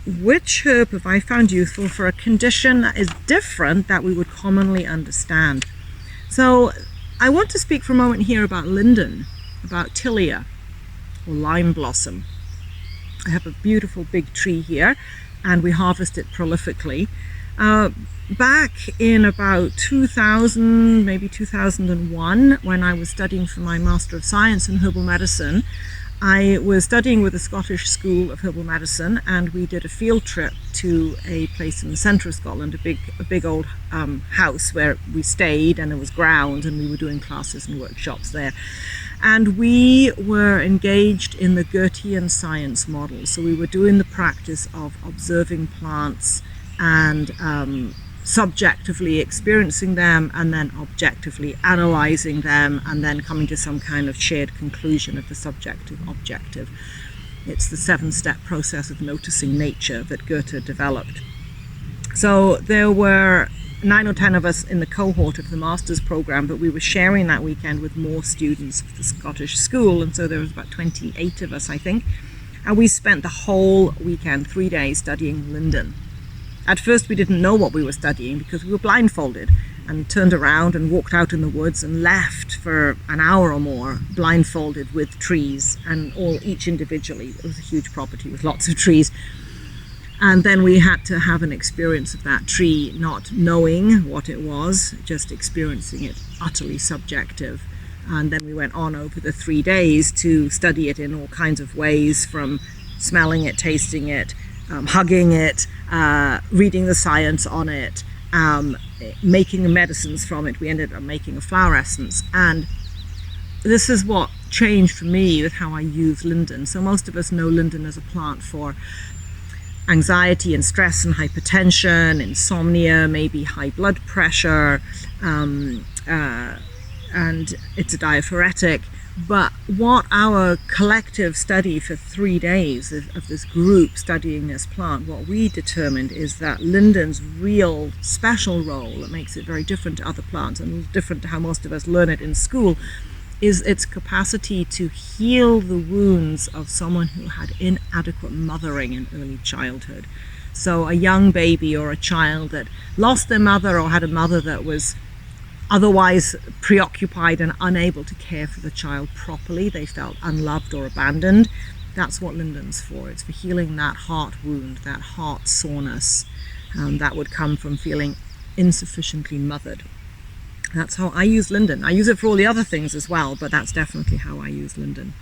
which herb have I found useful for a condition that is different that we would commonly understand? So I want to speak for a moment here about linden, about tilia or lime blossom. I have a beautiful big tree here and we harvest it prolifically. Back in about 2000, maybe 2001, when I was studying for my Master of Science in Herbal Medicine, I was studying with the Scottish School of Herbal Medicine, and we did a field trip to a place in the centre of Scotland, a big old house where we stayed, and it was grounds, and we were doing classes and workshops there. And we were engaged in the Goethean science model. So we were doing the practice of observing plants and subjectively experiencing them, and then objectively analyzing them, and then coming to some kind of shared conclusion of the subjective objective. It's the 7-step process of noticing nature that Goethe developed. So there were 9 or 10 of us in the cohort of the master's program, but we were sharing that weekend with more students of the Scottish school, and so there was about 28 of us, I think, and we spent the whole weekend, 3 days, studying linden. At first we didn't know what we were studying because we were blindfolded, and turned around and walked out in the woods and left for an hour or more blindfolded with trees, and each individually. It was a huge property with lots of trees. And then we had to have an experience of that tree, not knowing what it was, just experiencing it, utterly subjective. And then we went on over the 3 days to study it in all kinds of ways, from smelling it, tasting it, hugging it, reading the science on it, making the medicines from it. We ended up making a flower essence, and this is what changed for me with how I use linden. So most of us know linden as a plant for anxiety and stress and hypertension, insomnia, maybe high blood pressure, and it's a diaphoretic. But what our collective study for 3 days of this group studying this plant, what we determined is that linden's real special role that makes it very different to other plants and different to how most of us learn it in school is its capacity to heal the wounds of someone who had inadequate mothering in early childhood. So a young baby or a child that lost their mother or had a mother that was otherwise preoccupied and unable to care for the child properly, they felt unloved or abandoned. That's what linden's for. It's for healing that heart wound, that heart soreness that would come from feeling insufficiently mothered. That's how I use linden. I use it for all the other things as well, but that's definitely how I use linden.